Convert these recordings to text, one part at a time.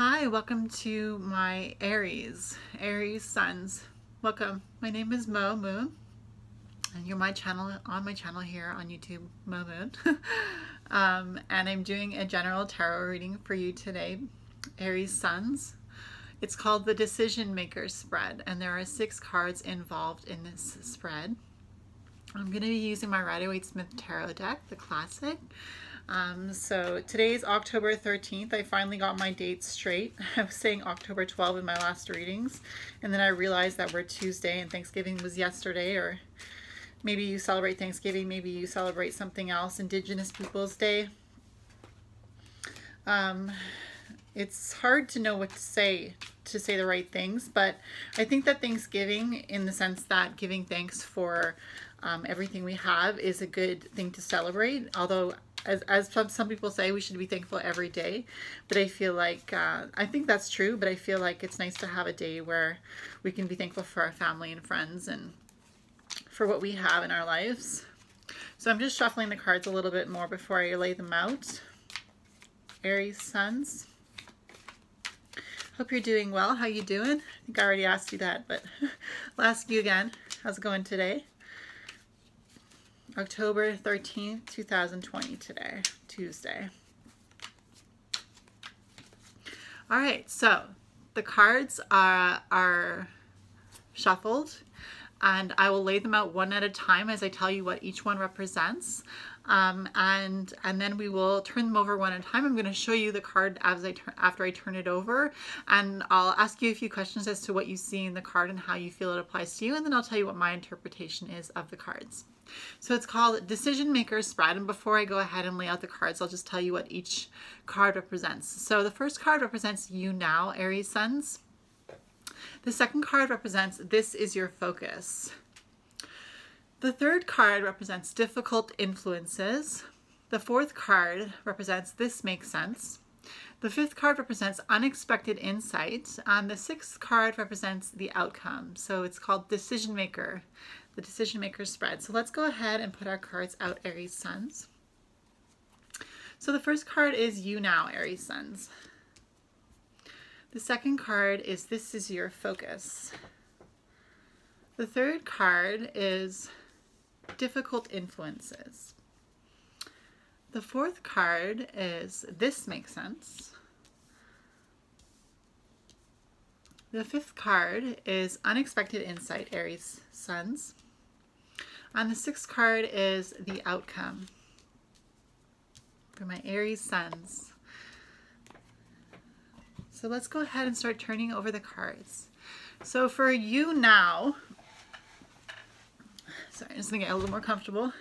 Hi, welcome to my Aries Suns. Welcome. My name is Mo Moon, and you're on my channel here on YouTube, Mo Moon. And I'm doing a general tarot reading for you today, Aries Suns. It's called the Decision Maker Spread, and there are 6 cards involved in this spread. I'm going to be using my Rider-Waite-Smith Tarot deck, the classic. So today's October 13th. I finally got my dates straight. I was saying October 12th in my last readings, and then I realized that we're Tuesday and Thanksgiving was yesterday, or maybe you celebrate Thanksgiving, maybe you celebrate something else, Indigenous Peoples Day. It's hard to know what to say the right things, but I think that Thanksgiving, in the sense that giving thanks for everything we have, is a good thing to celebrate. Although, as some people say, we should be thankful every day. But I feel like, I think that's true, but I feel like it's nice to have a day where we can be thankful for our family and friends and for what we have in our lives. So I'm just shuffling the cards a little bit more before I lay them out. Aries Suns. Hope you're doing well. How you doing? I think I already asked you that, but I'll ask you again. How's it going today? October 13th, 2020 today, Tuesday. All right, so the cards are shuffled, and I will lay them out one at a time as I tell you what each one represents. And then we will turn them over one at a time. I'm going to show you the card after I turn it over, and I'll ask you a few questions as to what you see in the card and how you feel it applies to you, and then I'll tell you what my interpretation is of the cards. So it's called Decision Maker Spread, and before I go ahead and lay out the cards, I'll just tell you what each card represents. So the first card represents you now, Aries Suns. The second card represents this is your focus. The third card represents difficult influences. The fourth card represents this makes sense. The fifth card represents unexpected insight. And the sixth card represents the outcome. So it's called Decision Maker, the Decision Maker Spread. So let's go ahead and put our cards out, Aries Suns. So the first card is you now, Aries Suns. The second card is this is your focus. The third card is difficult influences. The fourth card is this makes sense. The fifth card is unexpected insight, Aries Suns. And the sixth card is the outcome for my Aries Suns. So let's go ahead and start turning over the cards. So for you now, sorry, I'm just gonna get a little more comfortable.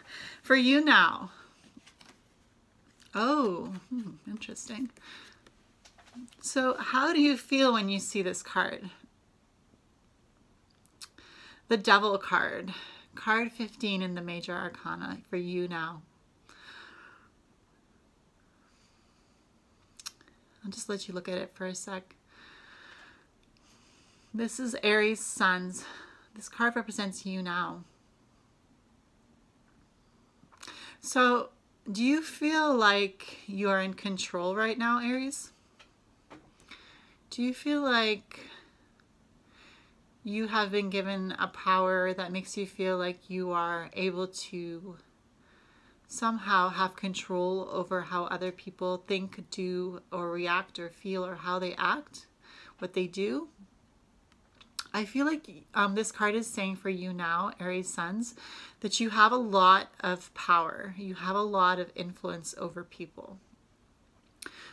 For you now, interesting. So how do you feel when you see this card? The Devil card, card 15 in the Major Arcana for you now. I'll just let you look at it for a sec. This is Aries Suns. This card represents you now. So, do you feel like you are in control right now, Aries? Do you feel like you have been given a power that makes you feel like you are able to somehow have control over how other people think, do, or react, or feel, or how they act, what they do? I feel like this card is saying for you now, Aries Suns, that you have a lot of power. You have a lot of influence over people.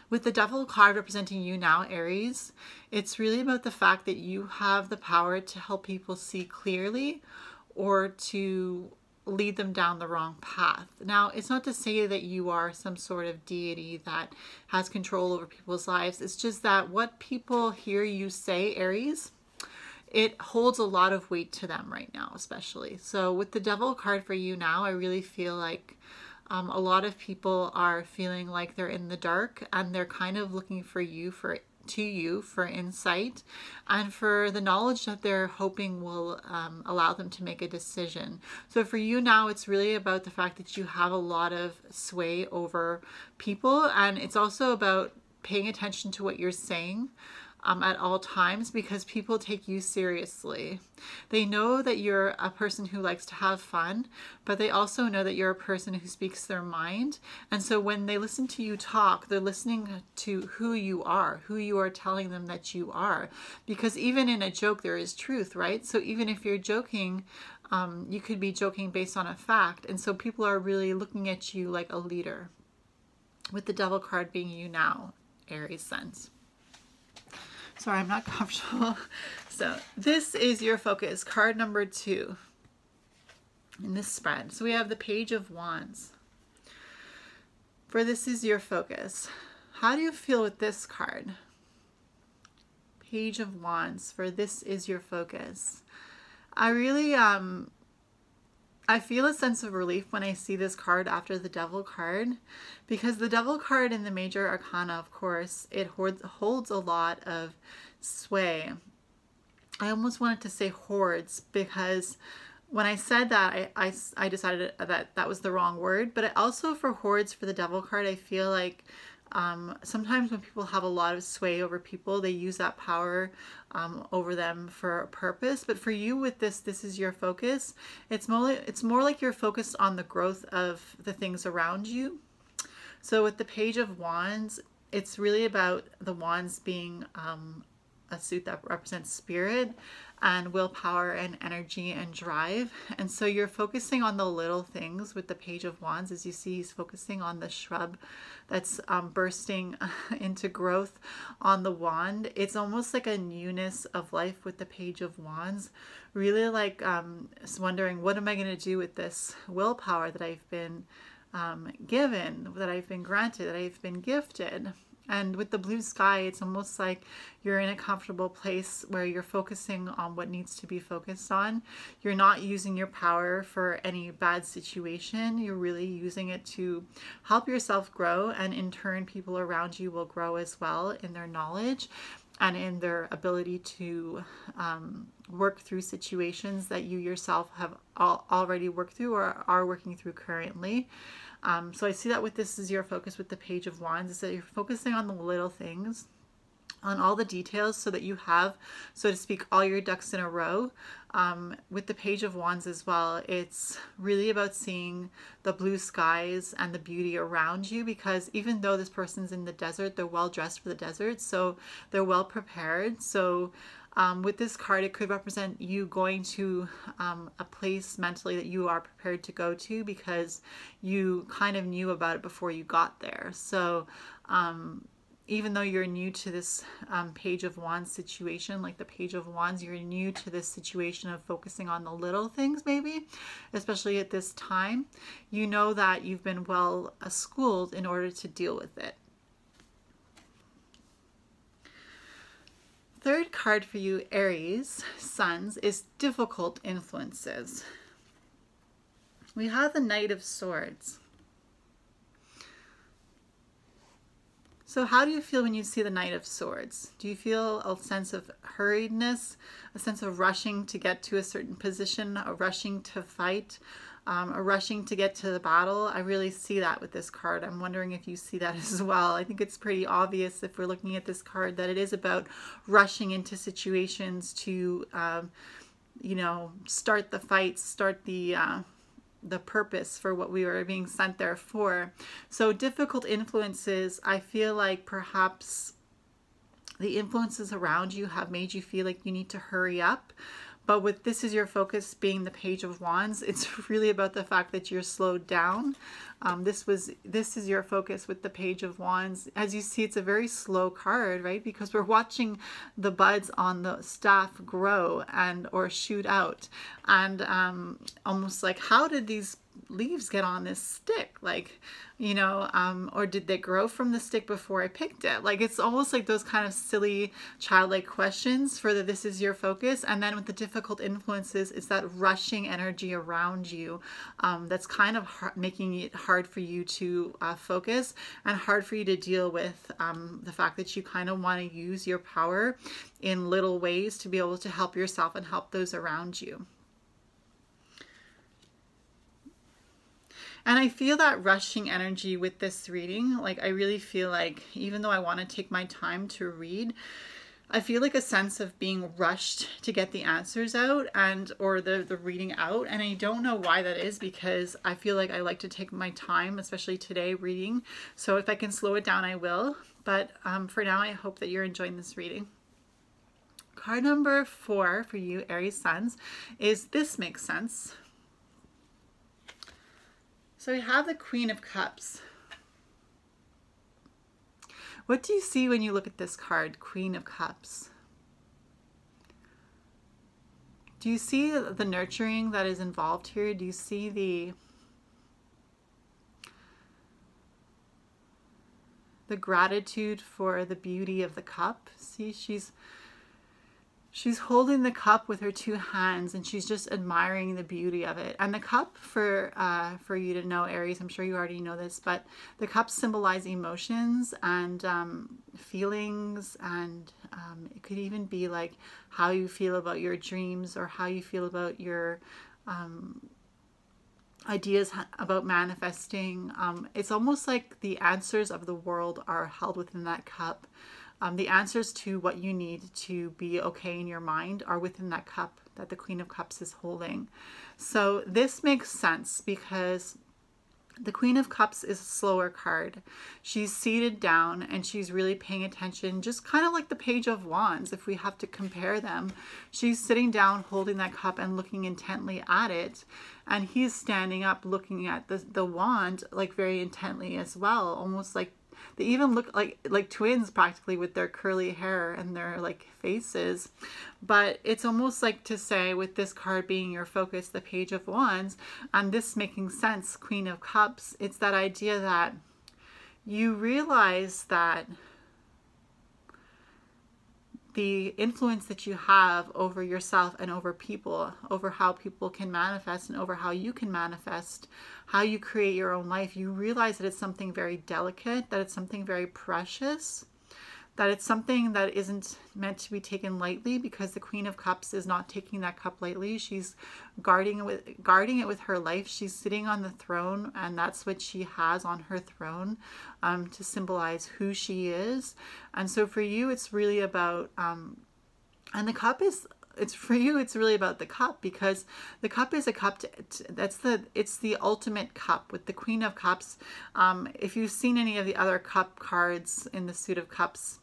With the Devil card representing you now, Aries, it's really about the fact that you have the power to help people see clearly or to lead them down the wrong path. Now, it's not to say that you are some sort of deity that has control over people's lives. It's just that what people hear you say, Aries, it holds a lot of weight to them right now, especially. So with the Devil card for you now, I really feel like a lot of people are feeling like they're in the dark, and they're kind of looking for you for insight and for the knowledge that they're hoping will allow them to make a decision. So for you now, it's really about the fact that you have a lot of sway over people, and it's also about paying attention to what you're saying at all times, because people take you seriously. They know that you're a person who likes to have fun, but they also know that you're a person who speaks their mind. And so when they listen to you talk, they're listening to who you are telling them that you are. Because even in a joke, there is truth, right? So even if you're joking, you could be joking based on a fact. And so people are really looking at you like a leader, with the Devil card being you now, Aries sense. Sorry, I'm not comfortable. So this is your focus, card number 2 in this spread. So we have the Page of Wands. For this is your focus. How do you feel with this card? Page of Wands, for this is your focus. I really, I feel a sense of relief when I see this card after the Devil card, because the Devil card in the major arcana, of course, it holds a lot of sway. I almost wanted to say hoards, because when I said that, I decided that that was the wrong word. But also for hoards, for the Devil card, I feel like sometimes when people have a lot of sway over people, they use that power over them for a purpose. But for you with this is your focus. It's more like you're focused on the growth of the things around you. So with the Page of Wands, it's really about the wands being a suit that represents spirit and willpower and energy and drive. And so you're focusing on the little things with the Page of Wands. As you see, he's focusing on the shrub that's bursting into growth on the wand. It's almost like a newness of life with the Page of Wands. Really like wondering, what am I going to do with this willpower that I've been given, that I've been granted, that I've been gifted? And with the blue sky, it's almost like you're in a comfortable place where you're focusing on what needs to be focused on. You're not using your power for any bad situation. You're really using it to help yourself grow, and in turn, people around you will grow as well in their knowledge and in their ability to work through situations that you yourself have already worked through or are working through currently. So I see that with this is your focus with the Page of Wands, is that you're focusing on the little things, on all the details, so that you have, so to speak, all your ducks in a row. With the Page of Wands as well, it's really about seeing the blue skies and the beauty around you, because even though this person's in the desert, they're well dressed for the desert, so they're well prepared. So with this card, it could represent you going to a place mentally that you are prepared to go to, because you kind of knew about it before you got there. So even though you're new to this Page of Wands situation, like the Page of Wands, you're new to this situation of focusing on the little things, maybe, especially at this time. You know that you've been well schooled in order to deal with it. Third card for you, Aries Suns, is difficult influences. We have the Knight of Swords. So how do you feel when you see the Knight of Swords? Do you feel a sense of hurriedness, a sense of rushing to get to a certain position, a rushing to fight, a rushing to get to the battle? I really see that with this card. I'm wondering if you see that as well. I think it's pretty obvious if we're looking at this card that it is about rushing into situations to, you know, start the fight, start the purpose for what we were being sent there for. So difficult influences, I feel like perhaps the influences around you have made you feel like you need to hurry up. But with this is your focus being the Page of Wands, it's really about the fact that you're slowed down. This is your focus with the Page of Wands. As you see, it's a very slow card, right? Because we're watching the buds on the staff grow or shoot out. And almost like, how did these leaves get on this stick? Like, you know, or did they grow from the stick before I picked it? Like, it's almost like those kind of silly childlike questions for the this is your focus. And then with the difficult influences, it's that rushing energy around you that's kind of making it hard for you to focus, and hard for you to deal with the fact that you kind of want to use your power in little ways to be able to help yourself and help those around you. And I feel that rushing energy with this reading. Like, I really feel like, even though I want to take my time to read, I feel like a sense of being rushed to get the answers out or the reading out. And I don't know why that is, because I feel like I like to take my time, especially today reading. So if I can slow it down, I will. But for now, I hope that you're enjoying this reading. Card number 4 for you, Aries Suns, is This Makes Sense. So we have the Queen of Cups. What do you see when you look at this card, Queen of Cups? Do you see the nurturing that is involved here? Do you see the gratitude for the beauty of the cup? See, she's holding the cup with her 2 hands, and she's just admiring the beauty of it. And the cup, for you to know, Aries, I'm sure you already know this, but the cups symbolize emotions and feelings, and it could even be like how you feel about your dreams, or how you feel about your ideas about manifesting. It's almost like the answers of the world are held within that cup. The answers to what you need to be okay in your mind are within that cup that the Queen of Cups is holding. So this makes sense because the Queen of Cups is a slower card. She's seated down and she's really paying attention, just kind of like the Page of Wands, if we have to compare them. She's sitting down holding that cup and looking intently at it. And he's standing up looking at the wand like very intently as well, almost like they even look like twins practically, with their curly hair and their like faces. But it's almost like to say, with this card being your focus, the Page of Wands, and this making sense, Queen of Cups, it's that idea that you realize that the influence that you have over yourself and over people, over how people can manifest and over how you can manifest, how you create your own life, you realize that it's something very delicate, that it's something very precious, that it's something that isn't meant to be taken lightly, because the Queen of Cups is not taking that cup lightly. She's guarding it with her life. She's sitting on the throne, and that's what she has on her throne, to symbolize who she is. And so for you, it's really about, and the cup is, for you, it's really about the cup, because the cup is a cup it's the ultimate cup with the Queen of Cups. If you've seen any of the other cup cards in the suit of cups,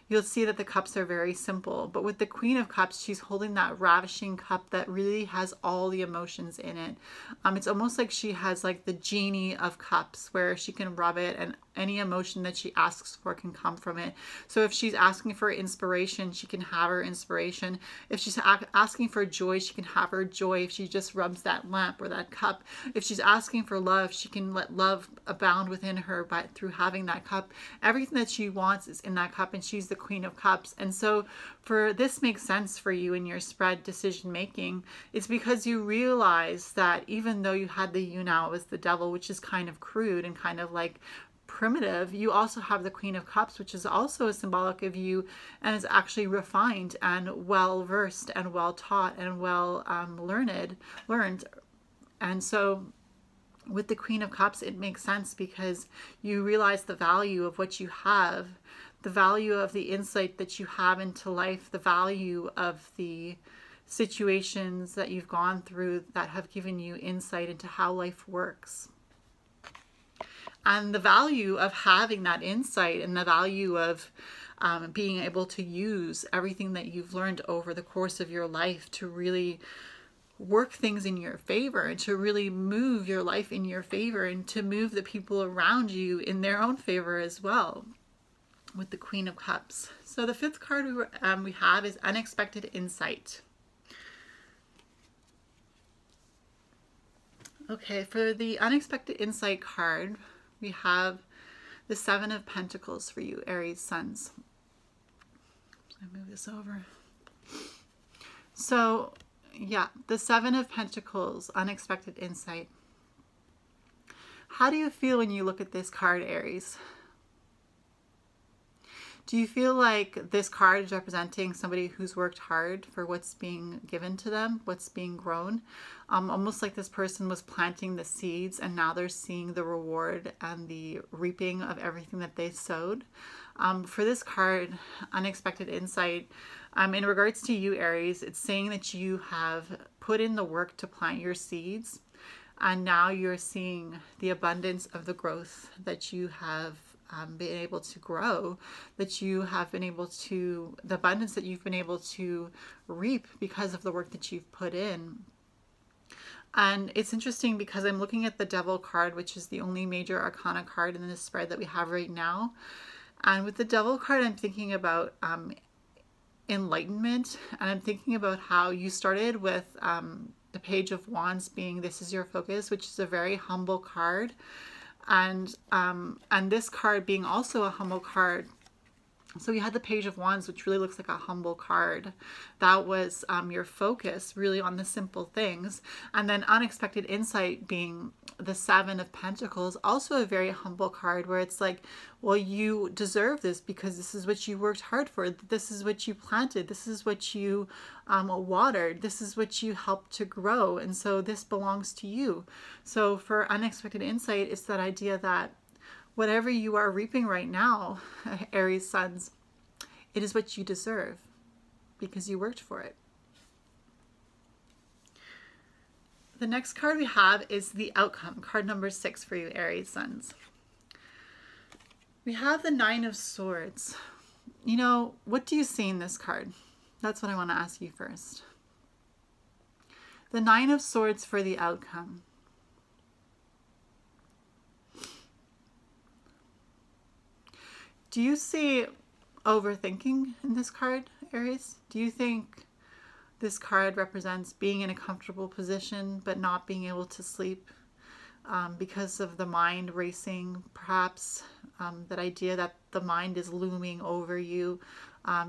you'll see that the cups are very simple. But with the Queen of Cups, she's holding that ravishing cup that really has all the emotions in it. It's almost like she has like the genie of cups, where she can rub it and any emotion that she asks for can come from it. So if she's asking for inspiration, she can have her inspiration. If she's asking for joy, she can have her joy if she just rubs that lamp or that cup. If she's asking for love, she can let love abound within her through having that cup. Everything that she wants is in that cup, and she's the Queen of Cups. And so for this makes sense for you in your spread decision making. It's because you realize that even though you had the you now as the devil, which is kind of crude and kind of like primitive, you also have the Queen of Cups, which is also a symbolic of you, and is actually refined and well versed and well taught and well learned. And so with the Queen of Cups, it makes sense because you realize the value of what you have, the value of the insight that you have into life, the value of the situations that you've gone through that have given you insight into how life works. And the value of having that insight, and the value of being able to use everything that you've learned over the course of your life to really work things in your favor, and to really move your life in your favor, and to move the people around you in their own favor as well, with the Queen of Cups. So the 5th card we have is Unexpected Insight. Okay, for the Unexpected Insight card, we have the 7 of Pentacles for you, Aries Suns. I move this over. So yeah, the 7 of Pentacles, Unexpected Insight. How do you feel when you look at this card, Aries? Do you feel like this card is representing somebody who's worked hard for what's being given to them, what's being grown? Almost like this person was planting the seeds and now they're seeing the reward and the reaping of everything that they sowed. For this card, unexpected insight, in regards to you, Aries, it's saying that you have put in the work to plant your seeds, and now you're seeing the abundance of the growth that you have been able to grow, that you have been able to, the abundance that you've been able to reap because of the work that you've put in. And it's interesting because I'm looking at the Devil card, which is the only major arcana card in this spread that we have right now. And with the Devil card, I'm thinking about enlightenment, and I'm thinking about how you started with the Page of Wands being this is your focus, which is a very humble card, and this card being also a humble card. So you had the Page of Wands, which really looks like a humble card. That was your focus, really on the simple things. And then unexpected insight being the Seven of Pentacles, also a very humble card, where it's like, well, you deserve this because this is what you worked hard for. This is what you planted. This is what you watered. This is what you helped to grow. And so this belongs to you. So for unexpected insight, it's that idea that whatever you are reaping right now, Aries suns, it is what you deserve because you worked for it. The next card we have is the Outcome, card number 6 for you, Aries suns. We have the Nine of Swords. You know, what do you see in this card? That's what I want to ask you first. The Nine of Swords for the Outcome. Do you see overthinking in this card, Aries? Do you think this card represents being in a comfortable position but not being able to sleep because of the mind racing, perhaps? That idea that the mind is looming over you.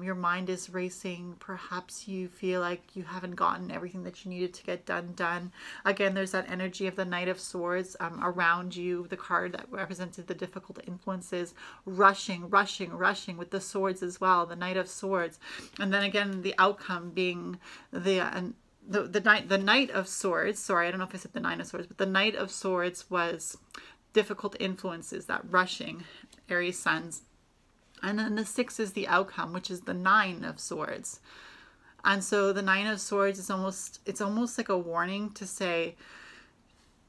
Your mind is racing. Perhaps you feel like you haven't gotten everything that you needed to get done. Again, there's that energy of the Knight of Swords around you, the card that represented the difficult influences, rushing with the swords as well, the Knight of Swords. And then again, the outcome being the Knight of Swords. Sorry, I don't know if I said the Nine of Swords, but the Knight of Swords was difficult influences, that rushing, Aries suns. And then the 6 is the outcome, which is the Nine of Swords. And so the Nine of Swords is almost like a warning to say,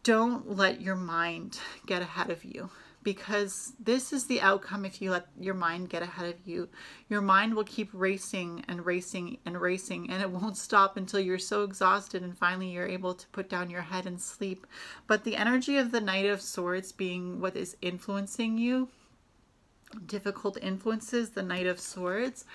don't let your mind get ahead of you, because this is the outcome. If you let your mind get ahead of you, your mind will keep racing and racing and racing, and it won't stop until you're so exhausted and finally you're able to put down your head and sleep. But the energy of the Knight of Swords being what is influencing you, difficult influences, the Knight of Swords,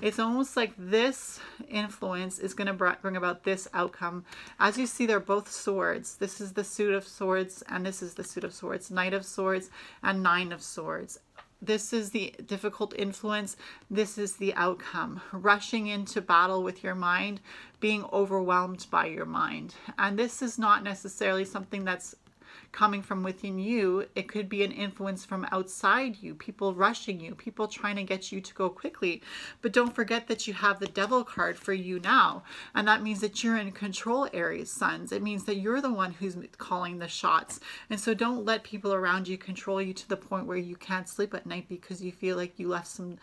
it's almost like this influence is going to bring about this outcome. As you see, they're both swords. This is the suit of swords and this is the suit of swords, Knight of Swords and Nine of Swords. This is the difficult influence. This is the outcome. Rushing into battle with your mind, being overwhelmed by your mind. And this is not necessarily something that's coming from within you. It could be an influence from outside you, people rushing you, people trying to get you to go quickly. But don't forget that you have the Devil card for you now, and that means that you're in control, Aries suns. It means that you're the one who's calling the shots. And so don't let people around you control you to the point where you can't sleep at night because you feel like you left some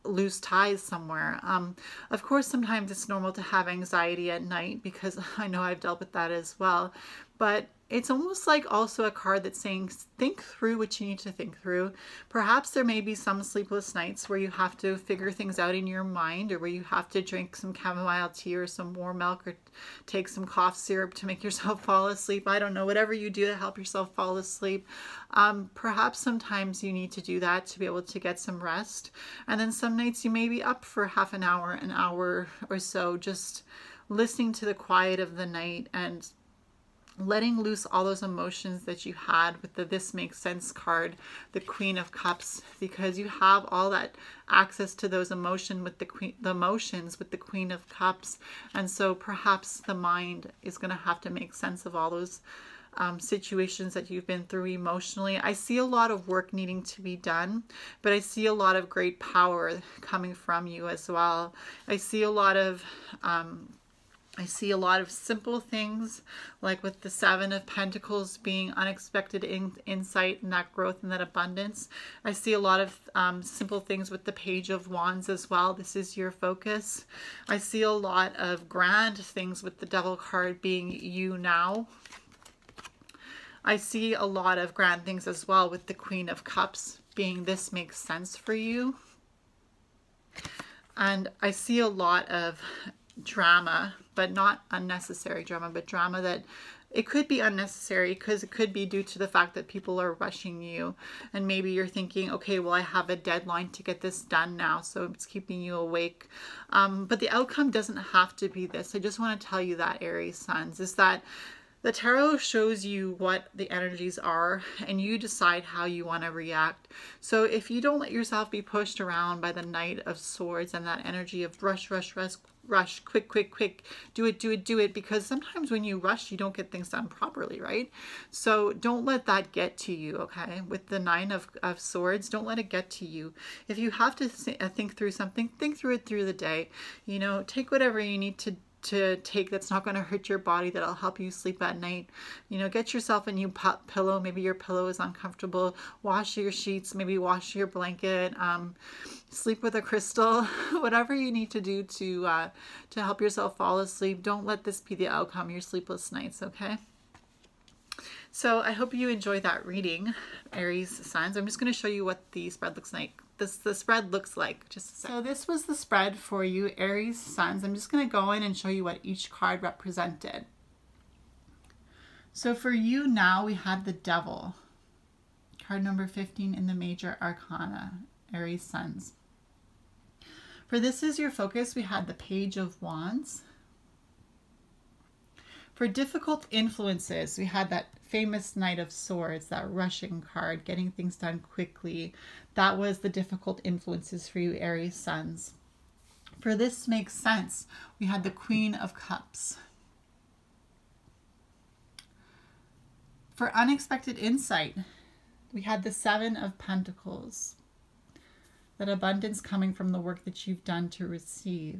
loose ties somewhere. Of course, sometimes it's normal to have anxiety at night, because I know I've dealt with that as well. But it's almost like also a card that's saying, think through what you need to think through. Perhaps there may be some sleepless nights where you have to figure things out in your mind, or where you have to drink some chamomile tea or some warm milk, or take some cough syrup to make yourself fall asleep. I don't know, whatever you do to help yourself fall asleep. Perhaps sometimes you need to do that to be able to get some rest. And then some nights you may be up for half an hour or so, just listening to the quiet of the night and letting loose all those emotions that you had with the This Makes Sense card, the Queen of Cups, because you have all that access to those emotions with the Queen of Cups. And so perhaps the mind is going to have to make sense of all those situations that you've been through emotionally. I see a lot of work needing to be done, but I see a lot of great power coming from you as well. I see a lot of simple things, like with the Seven of Pentacles being unexpected insight and that growth and that abundance. I see a lot of simple things with the Page of Wands as well. This is your focus. I see a lot of grand things with the Devil card being you now. I see a lot of grand things as well with the Queen of Cups being this makes sense for you. And I see a lot of drama, but not unnecessary drama, but drama that it could be unnecessary because it could be due to the fact that people are rushing you, and maybe you're thinking, okay, well, I have a deadline to get this done now, so it's keeping you awake. But the outcome doesn't have to be this. I just want to tell you that, Aries Suns, is that the tarot shows you what the energies are, and you decide how you want to react. So if you don't let yourself be pushed around by the Knight of Swords and that energy of rush, rush, rush, rush, quick, quick, quick, do it, do it, do it, because sometimes when you rush, you don't get things done properly, right? So don't let that get to you, okay? With the Nine of Swords, don't let it get to you. If you have to think through something, think through it through the day. You know, take whatever you need to take that's not going to hurt your body, that'll help you sleep at night. You know, get yourself a new pillow. Maybe your pillow is uncomfortable. Wash your sheets, maybe wash your blanket, sleep with a crystal. Whatever you need to do to help yourself fall asleep. Don't let this be the outcome, your sleepless nights, okay? So I hope you enjoyed that reading, Aries Suns. I'm just going to show you what the spread looks like. The spread looks like. Just a second. So this was the spread for you, Aries Suns. I'm just going to go in and show you what each card represented. So for you now, we had the Devil, card number 15 in the Major Arcana, Aries Suns. For this is your focus, we had the Page of Wands. For difficult influences, we had that famous Knight of Swords, that rushing card, getting things done quickly. That was the difficult influences for you, Aries Suns. For this makes sense, we had the Queen of Cups. For unexpected insight, we had the Seven of Pentacles. That abundance coming from the work that you've done to receive.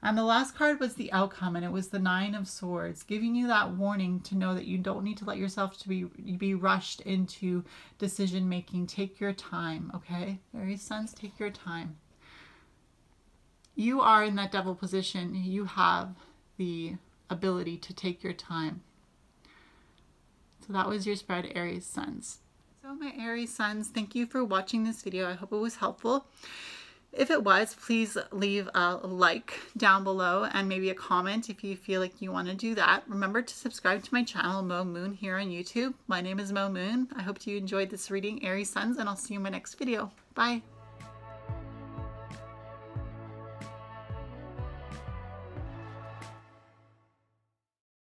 And the last card was the outcome, and it was the Nine of Swords, giving you that warning to know that you don't need to let yourself be rushed into decision making. Take your time, okay? Aries Suns, take your time. You are in that Devil position. You have the ability to take your time. So that was your spread, Aries Suns. So my Aries Suns, thank you for watching this video. I hope it was helpful. If it was, please leave a like down below and maybe a comment if you feel like you want to do that. Remember to subscribe to my channel, Mo Moon, here on YouTube. My name is Mo Moon. I hope you enjoyed this reading, Aries Suns, and I'll see you in my next video. Bye.